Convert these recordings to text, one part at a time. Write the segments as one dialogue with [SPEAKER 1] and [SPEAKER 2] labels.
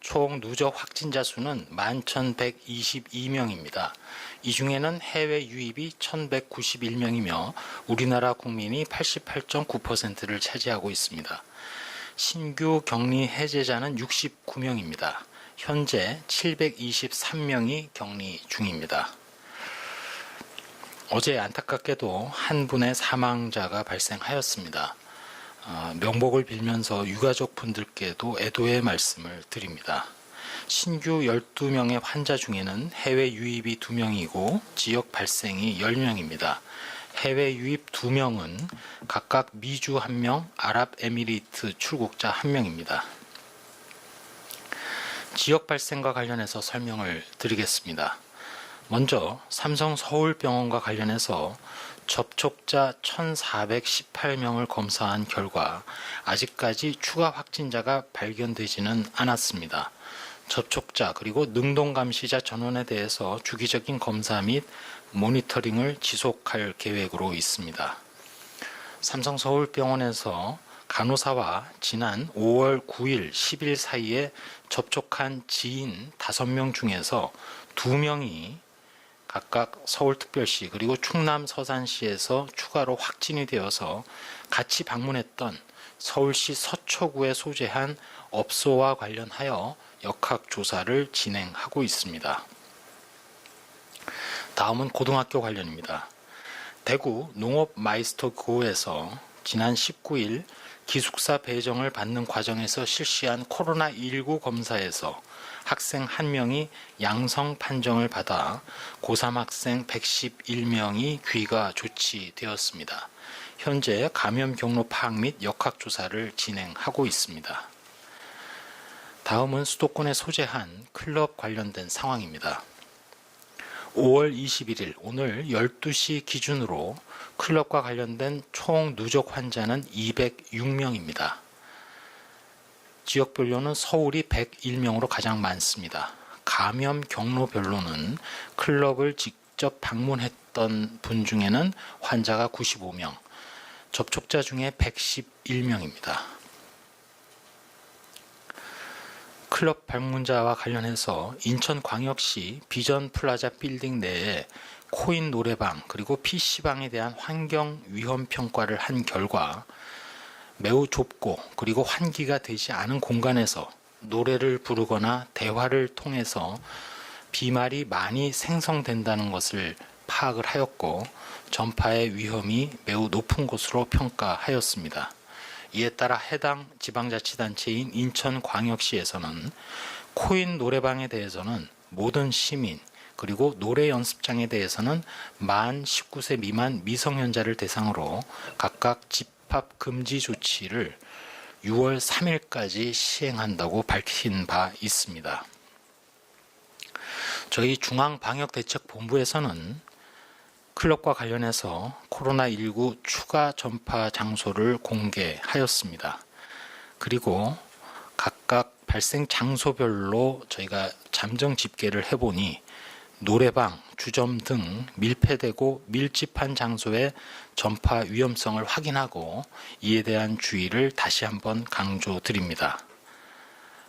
[SPEAKER 1] 총 누적 확진자 수는 11,122명입니다. 이 중에는 해외 유입이 1,191명이며 우리나라 국민이 88.9%를 차지하고 있습니다. 신규 격리 해제자는 69명입니다. 현재 723명이 격리 중입니다. 어제 안타깝게도 한 분의 사망자가 발생하였습니다. 명복을 빌면서 유가족 분들께도 애도의 말씀을 드립니다. 신규 12명의 환자 중에는 해외 유입이 2명이고 지역 발생이 10명입니다. 해외 유입 2명은 각각 미주 1명, 아랍에미리트 출국자 1명입니다. 지역 발생과 관련해서 설명을 드리겠습니다. 먼저 삼성 서울병원과 관련해서 접촉자 1,418명을 검사한 결과 아직까지 추가 확진자가 발견되지는 않았습니다. 접촉자 그리고 능동감시자 전원에 대해서 주기적인 검사 및 모니터링을 지속할 계획으로 있습니다. 삼성 서울병원에서 간호사와 지난 5월 9일, 10일 사이에 접촉한 지인 5명 중에서 2명이 각각 서울특별시 그리고 충남 서산시에서 추가로 확진이 되어서 같이 방문했던 서울시 서초구에 소재한 업소와 관련하여 역학조사를 진행하고 있습니다. 다음은 고등학교 관련입니다. 대구 농업마이스터고에서 지난 19일 기숙사 배정을 받는 과정에서 실시한 코로나19 검사에서 학생 1명이 양성 판정을 받아 고3 학생 111명이 귀가 조치되었습니다. 현재 감염 경로 파악 및 역학조사를 진행하고 있습니다. 다음은 수도권에 소재한 클럽 관련된 상황입니다. 5월 21일 오늘 12시 기준으로 클럽과 관련된 총 누적 환자는 206명입니다. 지역별로는 서울이 101명으로 가장 많습니다. 감염 경로별로는 클럽을 직접 방문했던 분 중에는 환자가 95명, 접촉자 중에 111명입니다. 클럽 방문자와 관련해서 인천광역시 비전 플라자 빌딩 내에 코인 노래방 그리고 PC방에 대한 환경 위험 평가를 한 결과 매우 좁고 그리고 환기가 되지 않은 공간에서 노래를 부르거나 대화를 통해서 비말이 많이 생성된다는 것을 파악을 하였고 전파의 위험이 매우 높은 것으로 평가하였습니다. 이에 따라 해당 지방자치단체인 인천광역시에서는 코인 노래방에 대해서는 모든 시민 그리고 노래 연습장에 대해서는 만 19세 미만 미성년자를 대상으로 각각 집합 금지 조치를 6월 3일까지 시행한다고 밝힌 바 있습니다. 저희 중앙방역대책본부에서는 클럽과 관련해서 코로나19 추가 전파 장소를 공개하였습니다. 그리고 각각 발생 장소별로 저희가 잠정 집계를 해보니 노래방, 주점 등 밀폐되고 밀집한 장소의 전파 위험성을 확인하고 이에 대한 주의를 다시 한번 강조드립니다.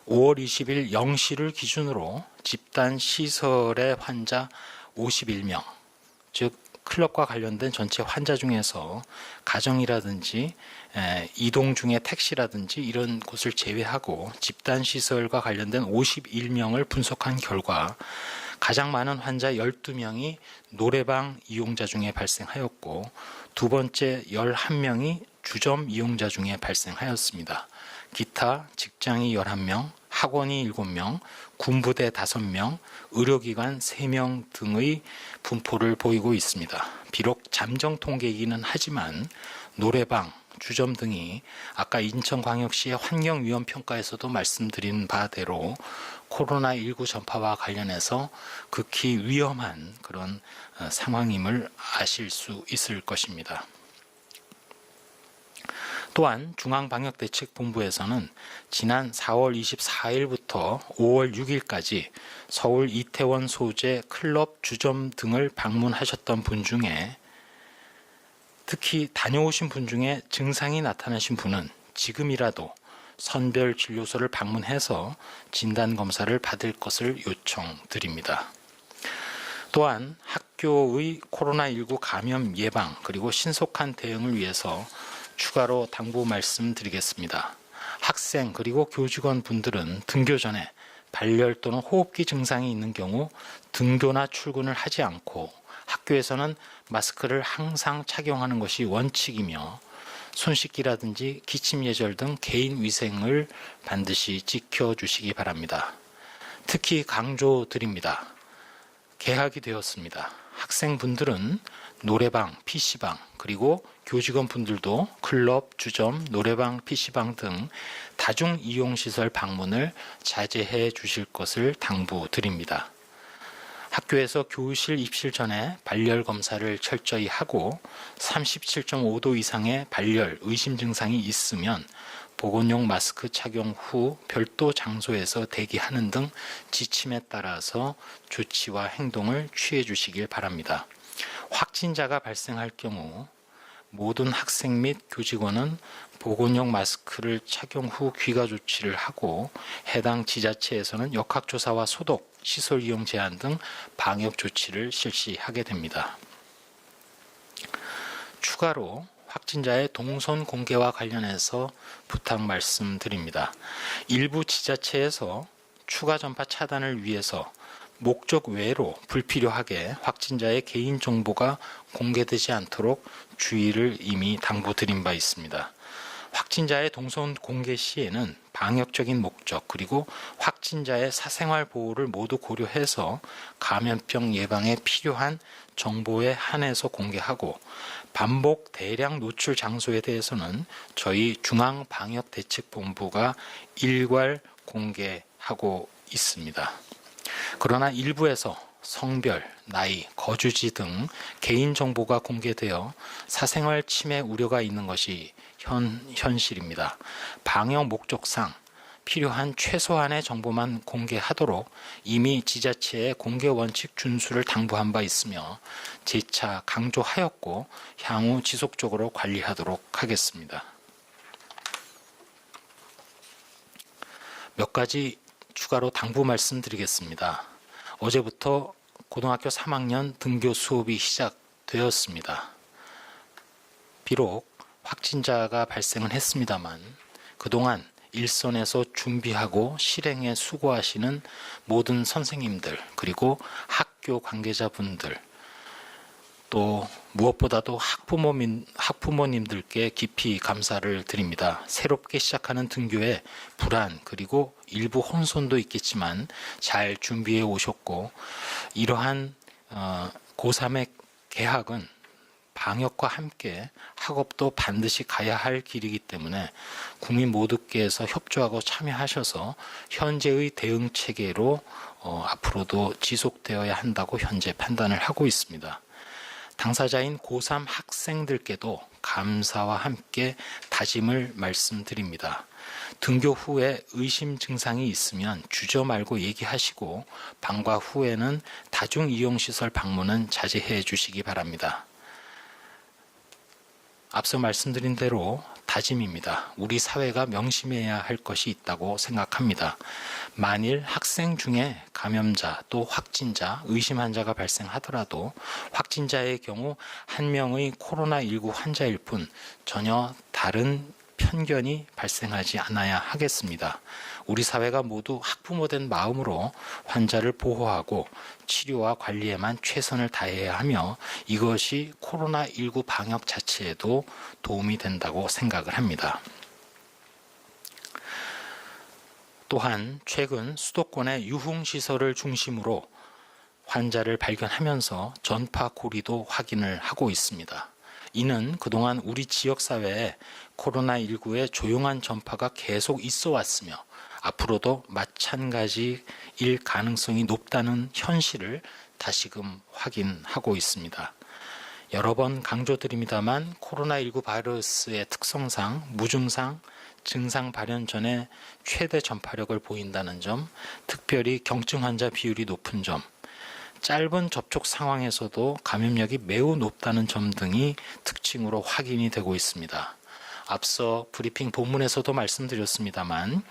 [SPEAKER 1] 5월 20일 0시를 기준으로 집단 시설의 환자 51명, 즉 클럽과 관련된 전체 환자 중에서 가정이라든지 이동 중에 택시라든지 이런 곳을 제외하고 집단 시설과 관련된 51명을 분석한 결과 가장 많은 환자 12명이 노래방 이용자 중에 발생하였고 두 번째 11명이 주점 이용자 중에 발생하였습니다. 기타 직장이 11명, 학원이 7명, 군부대 5명, 의료기관 3명 등의 분포를 보이고 있습니다. 비록 잠정 통계이기는 하지만 노래방, 주점 등이 아까 인천광역시의 환경위험평가에서도 말씀드린 바대로 코로나19 전파와 관련해서 극히 위험한 그런 상황임을 아실 수 있을 것입니다. 또한 중앙방역대책본부에서는 지난 4월 24일부터 5월 6일까지 서울 이태원 소재 클럽 주점 등을 방문하셨던 분 중에 특히 다녀오신 분 중에 증상이 나타나신 분은 지금이라도 선별 진료소를 방문해서 진단검사를 받을 것을 요청드립니다. 또한 학교의 코로나19 감염 예방 그리고 신속한 대응을 위해서 추가로 당부 말씀드리겠습니다. 학생 그리고 교직원 분들은 등교 전에 발열 또는 호흡기 증상이 있는 경우 등교나 출근을 하지 않고 학교에서는 마스크를 항상 착용하는 것이 원칙이며 손 씻기라든지 기침 예절 등 개인 위생을 반드시 지켜주시기 바랍니다. 특히 강조드립니다. 개학이 되었습니다. 학생분들은 노래방, PC방, 그리고 교직원분들도 클럽, 주점, 노래방, PC방 등 다중 이용시설 방문을 자제해 주실 것을 당부드립니다. 학교에서 교실 입실 전에 발열 검사를 철저히 하고 37.5도 이상의 발열 의심 증상이 있으면 보건용 마스크 착용 후 별도 장소에서 대기하는 등 지침에 따라서 조치와 행동을 취해 주시길 바랍니다. 확진자가 발생할 경우 모든 학생 및 교직원은 보건용 마스크를 착용 후 귀가 조치를 하고 해당 지자체에서는 역학조사와 소독, 시설 이용 제한 등 방역 조치를 실시하게 됩니다. 추가로 확진자의 동선 공개와 관련해서 부탁 말씀드립니다. 일부 지자체에서 추가 전파 차단을 위해서 목적 외로 불필요하게 확진자의 개인 정보가 공개되지 않도록 주의를 이미 당부드린 바 있습니다. 확진자의 동선 공개 시에는 방역적인 목적 그리고 확진자의 사생활 보호를 모두 고려해서 감염병 예방에 필요한 정보에 한해서 공개하고 반복 대량 노출 장소에 대해서는 저희 중앙방역대책본부가 일괄 공개하고 있습니다. 그러나 일부에서 성별, 나이, 거주지 등 개인정보가 공개되어 사생활 침해 우려가 있는 것이 현실입니다. 방역 목적상 필요한 최소한의 정보만 공개하도록 이미 지자체의 공개 원칙 준수를 당부한 바 있으며 재차 강조하였고 향후 지속적으로 관리하도록 하겠습니다. 몇 가지 추가로 당부 말씀드리겠습니다. 어제부터 고등학교 3학년 등교 수업이 시작되었습니다. 비록 확진자가 발생은 했습니다만 그동안 일선에서 준비하고 실행에 수고하시는 모든 선생님들 그리고 학교 관계자분들 또 무엇보다도 학부모님들께 깊이 감사를 드립니다. 새롭게 시작하는 등교에 불안 그리고 일부 혼선도 있겠지만 잘 준비해 오셨고 이러한 고3의 개학은 방역과 함께 학업도 반드시 가야 할 길이기 때문에 국민 모두께서 협조하고 참여하셔서 현재의 대응 체계로 앞으로도 지속되어야 한다고 현재 판단을 하고 있습니다. 당사자인 고3 학생들께도 감사와 함께 다짐을 말씀드립니다. 등교 후에 의심 증상이 있으면 주저 말고 얘기하시고 방과 후에는 다중이용시설 방문은 자제해 주시기 바랍니다. 앞서 말씀드린 대로 다짐입니다. 우리 사회가 명심해야 할 것이 있다고 생각합니다. 만일 학생 중에 감염자 또 확진자, 의심 환자가 발생하더라도 확진자의 경우 한 명의 코로나19 환자일 뿐 전혀 다른 편견이 발생하지 않아야 하겠습니다. 우리 사회가 모두 학부모된 마음으로 환자를 보호하고 치료와 관리에만 최선을 다해야 하며 이것이 코로나19 방역 자체에도 도움이 된다고 생각을 합니다. 또한 최근 수도권의 유흥시설을 중심으로 환자를 발견하면서 전파 고리도 확인을 하고 있습니다. 이는 그동안 우리 지역사회에 코로나19의 조용한 전파가 계속 있어 왔으며 앞으로도 마찬가지일 가능성이 높다는 현실을 다시금 확인하고 있습니다. 여러 번 강조드립니다만 코로나19 바이러스의 특성상 무증상, 증상 발현 전에 최대 전파력을 보인다는 점, 특별히 경증 환자 비율이 높은 점, 짧은 접촉 상황에서도 감염력이 매우 높다는 점 등이 특징으로 확인이 되고 있습니다. 앞서 브리핑 본문에서도 말씀드렸습니다만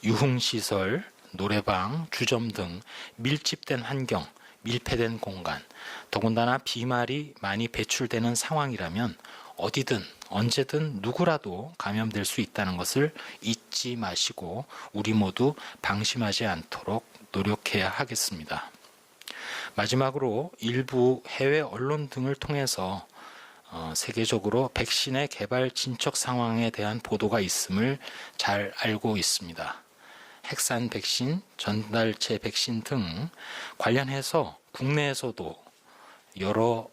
[SPEAKER 1] 유흥시설, 노래방, 주점 등 밀집된 환경, 밀폐된 공간, 더군다나 비말이 많이 배출되는 상황이라면 어디든 언제든 누구라도 감염될 수 있다는 것을 잊지 마시고 우리 모두 방심하지 않도록 노력해야 하겠습니다. 마지막으로 일부 해외 언론 등을 통해서 세계적으로 백신의 개발 진척 상황에 대한 보도가 있음을 잘 알고 있습니다. 핵산 백신, 전달체 백신 등 관련해서 국내에서도 여러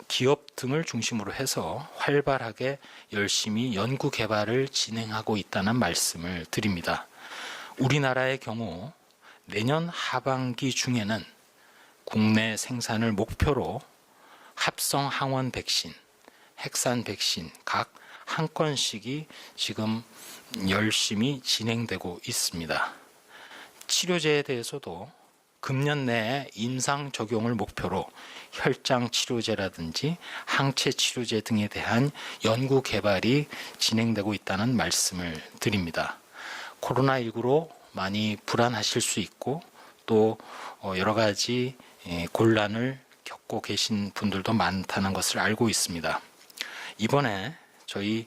[SPEAKER 1] 기업 등을 중심으로 해서 활발하게 열심히 연구 개발을 진행하고 있다는 말씀을 드립니다. 우리나라의 경우 내년 하반기 중에는 국내 생산을 목표로 합성 항원 백신, 핵산 백신 각 한 건씩이 지금 열심히 진행되고 있습니다. 치료제에 대해서도 금년 내에 임상 적용을 목표로 혈장 치료제라든지 항체 치료제 등에 대한 연구 개발이 진행되고 있다는 말씀을 드립니다. 코로나19로 많이 불안하실 수 있고 또 여러 가지 곤란을 겪고 계신 분들도 많다는 것을 알고 있습니다. 이번에 저희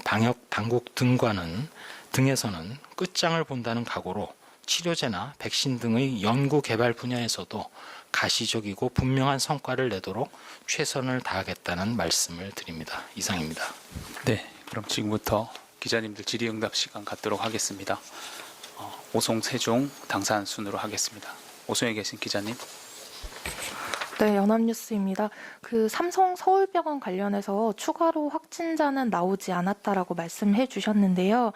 [SPEAKER 1] 방역 당국 등에서는 끝장을 본다는 각오로 치료제나 백신 등의 연구 개발 분야에서도 가시적이고 분명한 성과를 내도록 최선을 다하겠다는 말씀을 드립니다. 이상입니다.
[SPEAKER 2] 네, 그럼 지금부터 기자님들 질의응답 시간 갖도록 하겠습니다. 오송 세종 당사한 순으로 하겠습니다. 오송에 계신 기자님.
[SPEAKER 3] 네, 연합뉴스입니다. 삼성 서울병원 관련해서 추가로 확진자는 나오지 않았다라고 말씀해 주셨는데요.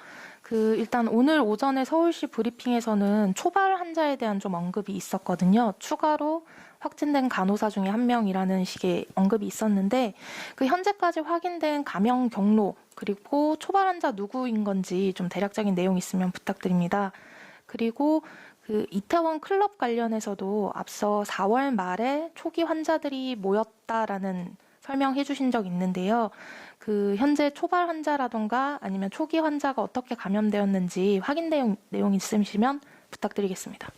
[SPEAKER 3] 일단 오늘 오전에 서울시 브리핑에서는 초발 환자에 대한 좀 언급이 있었거든요. 추가로 확진된 간호사 중에 한 명이라는 식의 언급이 있었는데 현재까지 확인된 감염 경로 그리고 초발 환자 누구인 건지 좀 대략적인 내용 있으면 부탁드립니다. 그리고 이태원 클럽 관련해서도 앞서 4월 말에 초기 환자들이 모였다라는 설명해 주신 적 있는데요. 현재 초발 환자라던가 아니면 초기 환자가 어떻게 감염되었는지 확인 내용 있으시면 부탁드리겠습니다.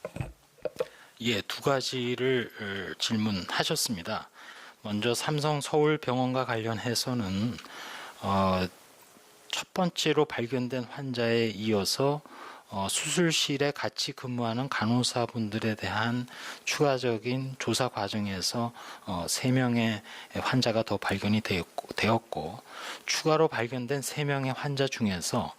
[SPEAKER 1] 예, 두 가지를 질문하셨습니다. 먼저 삼성 서울병원과 관련해서는 첫 번째로 발견된 환자에 이어서 수술실에 같이 근무하는 간호사분들에 대한 추가적인 조사 과정에서 3명의 환자가 더 발견이 되었고 추가로 발견된 3명의 환자 중에서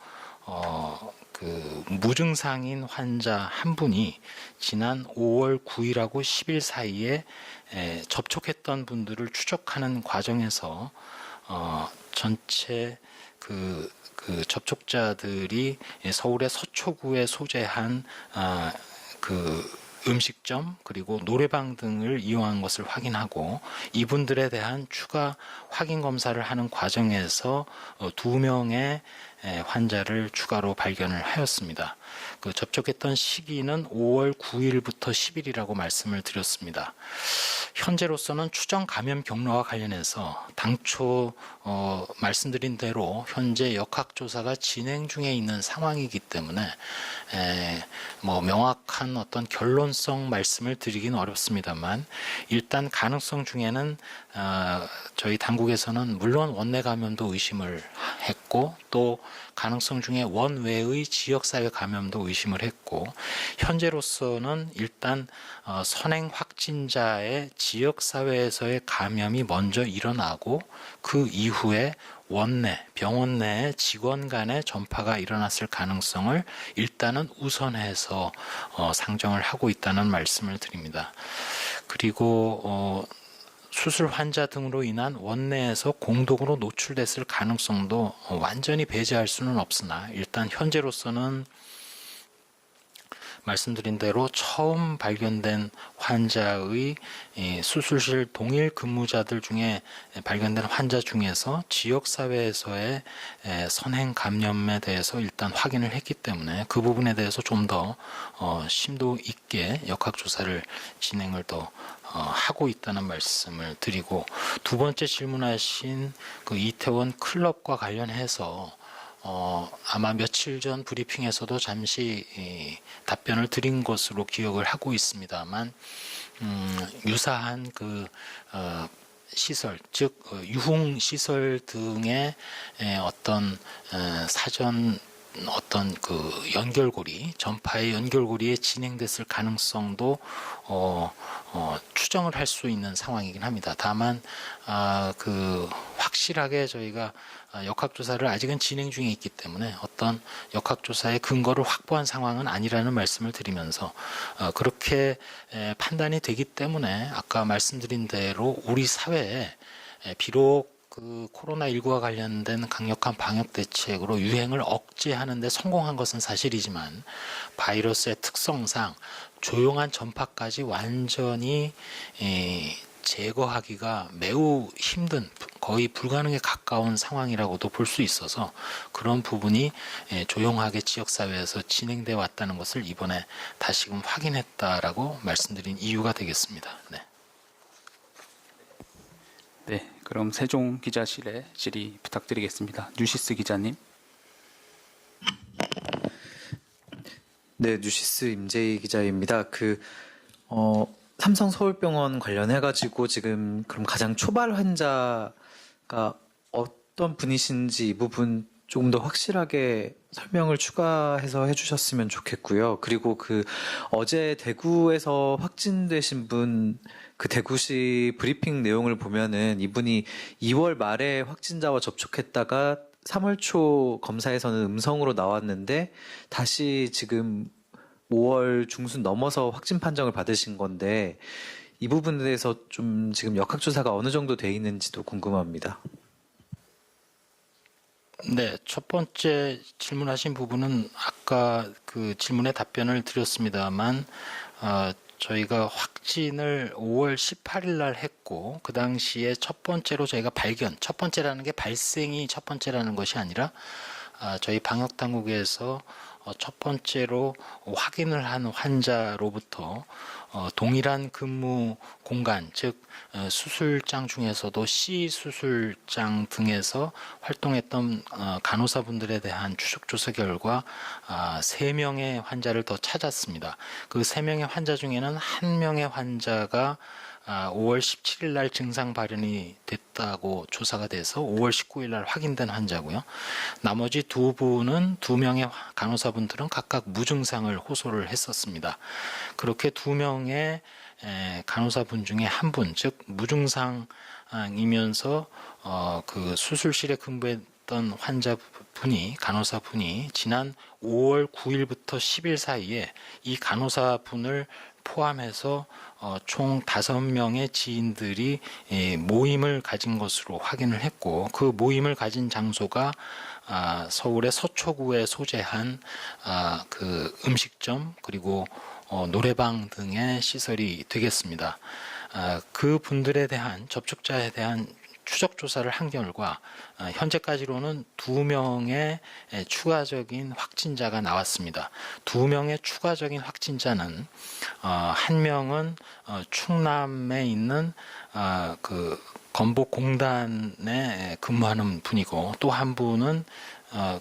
[SPEAKER 1] 무증상인 환자 한 분이 지난 5월 9일하고 10일 사이에 접촉했던 분들을 추적하는 과정에서 전체 접촉자들이 서울의 서초구에 소재한 음식점 그리고 노래방 등을 이용한 것을 확인하고 이분들에 대한 추가 확인 검사를 하는 과정에서 2명의 환자를 추가로 발견을 하였습니다. 접촉했던 시기는 5월 9일부터 10일이라고 말씀을 드렸습니다. 현재로서는 추정 감염 경로와 관련해서 당초 말씀드린 대로 현재 역학조사가 진행 중에 있는 상황이기 때문에 명확한 어떤 결론성 말씀을 드리기는 어렵습니다만 일단 가능성 중에는 저희 당국에서는 물론 원내 감염도 의심을 했고 또 가능성 중에 원외의 지역사회 감염도 의심을 했고 현재로서는 일단 선행 확진자의 지역사회에서의 감염이 먼저 일어나고 그 이후에 원내, 병원 내 직원 간의 전파가 일어났을 가능성을 일단은 우선해서 상정을 하고 있다는 말씀을 드립니다. 그리고 수술 환자 등으로 인한 원내에서 공동으로 노출됐을 가능성도 완전히 배제할 수는 없으나 일단 현재로서는 말씀드린 대로 처음 발견된 환자의 수술실 동일 근무자들 중에 발견된 환자 중에서 지역사회에서의 선행 감염에 대해서 일단 확인을 했기 때문에 그 부분에 대해서 좀 더 심도 있게 역학조사를 진행을 더 하고 있다는 말씀을 드리고, 두 번째 질문하신 그 이태원 클럽과 관련해서 아마 며칠 전 브리핑에서도 잠시 답변을 드린 것으로 기억을 하고 있습니다만, 유사한 그 시설, 즉 유흥 시설 등의 어떤 사전 어떤 그 연결고리, 전파의 연결고리에 진행됐을 가능성도 추정을 할 수 있는 상황이긴 합니다. 다만 그 확실하게 저희가 역학조사를 아직은 진행 중에 있기 때문에 어떤 역학조사의 근거를 확보한 상황은 아니라는 말씀을 드리면서, 그렇게 판단이 되기 때문에 아까 말씀드린 대로 우리 사회에 비록 그 코로나19와 관련된 강력한 방역 대책으로 유행을 억제하는 데 성공한 것은 사실이지만, 바이러스의 특성상 조용한 전파까지 완전히 제거하기가 매우 힘든, 거의 불가능에 가까운 상황이라고도 볼 수 있어서 그런 부분이 조용하게 지역사회에서 진행되어 왔다는 것을 이번에 다시금 확인했다라고 말씀드린 이유가 되겠습니다. 네.
[SPEAKER 2] 네, 그럼 세종 기자실에 질의 부탁드리겠습니다. 뉴시스 기자님.
[SPEAKER 4] 네, 뉴시스 임재희 기자입니다. 삼성 서울병원 관련해가지고 지금 그럼 가장 초발 환자가 어떤 분이신지 이 부분 조금 더 확실하게 설명을 추가해서 해주셨으면 좋겠고요. 그리고 어제 대구에서 확진되신 분, 그 대구시 브리핑 내용을 보면은 이분이 2월 말에 확진자와 접촉했다가 3월 초 검사에서는 음성으로 나왔는데 다시 지금 5월 중순 넘어서 확진 판정을 받으신 건데, 이 부분에 대해서 좀 지금 역학조사가 어느 정도 돼 있는지도 궁금합니다.
[SPEAKER 1] 네, 첫 번째 질문하신 부분은 아까 그 질문에 답변을 드렸습니다만, 저희가 확진을 5월 18일 날 했고, 그 당시에 첫 번째로 저희가 첫 번째라는 게 발생이 첫 번째라는 것이 아니라, 저희 방역당국에서 첫 번째로 확인을 한 환자로부터 동일한 근무 공간, 즉 수술장 중에서도 C 수술장 등에서 활동했던 간호사분들에 대한 추적조사 결과 3명의 환자를 더 찾았습니다. 그 3명의 환자 중에는 1명의 환자가 5월 17일 날 증상 발현이 됐다고 조사가 돼서 5월 19일 날 확인된 환자고요. 나머지 2명의 간호사분들은 각각 무증상을 호소를 했었습니다. 그렇게 2명의 간호사분 중에 한 분, 즉 무증상이면서 그 수술실에 근무했던 간호사분이 지난 5월 9일부터 10일 사이에 이 간호사분을 포함해서 총 5명의 지인들이 모임을 가진 것으로 확인을 했고, 그 모임을 가진 장소가 서울의 서초구에 소재한 그 음식점 그리고 노래방 등의 시설이 되겠습니다. 그 분들에 대한 접촉자에 대한 추적 조사를 한 결과 현재까지로는 2명의 추가적인 확진자가 나왔습니다. 2명의 추가적인 확진자는 1명은 충남에 있는 그 건복공단에 근무하는 분이고, 또 한 분은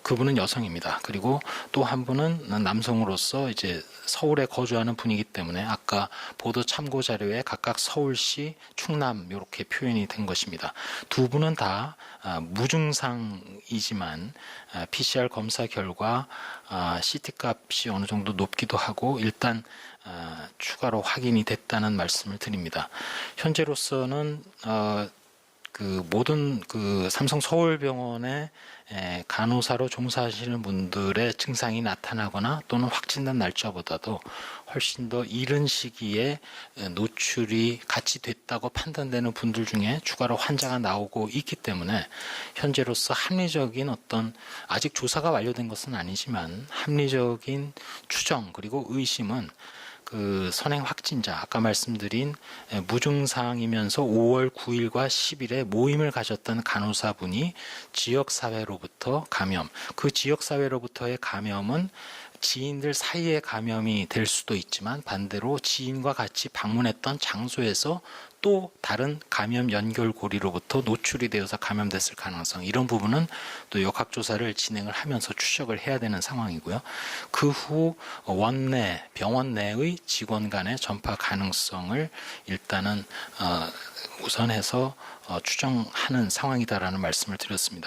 [SPEAKER 1] 그분은 여성입니다. 그리고 또 한 분은 남성으로서 이제 서울에 거주하는 분이기 때문에 아까 보도 참고 자료에 각각 서울시, 충남 이렇게 표현이 된 것입니다. 2분은 다 무증상이지만 PCR 검사 결과 CT 값이 어느 정도 높기도 하고 일단 추가로 확인이 됐다는 말씀을 드립니다. 현재로서는 그 모든 그 삼성 서울병원의 간호사로 종사하시는 분들의 증상이 나타나거나 또는 확진된 날짜보다도 훨씬 더 이른 시기에 노출이 같이 됐다고 판단되는 분들 중에 추가로 환자가 나오고 있기 때문에 현재로서 합리적인 어떤 아직 조사가 완료된 것은 아니지만 합리적인 추정 그리고 의심은 그 선행 확진자 아까 말씀드린 무증상이면서 5월 9일과 10일에 모임을 가졌던 간호사분이 지역사회로부터 감염, 그 지역사회로부터의 감염은 지인들 사이의 감염이 될 수도 있지만 반대로 지인과 같이 방문했던 장소에서 또 다른 감염 연결고리로부터 노출이 되어서 감염됐을 가능성, 이런 부분은 또 역학조사를 진행을 하면서 추적을 해야 되는 상황이고요. 그 후 원내, 병원 내의 직원 간의 전파 가능성을 일단은 우선해서 추정하는 상황이다라는 말씀을 드렸습니다.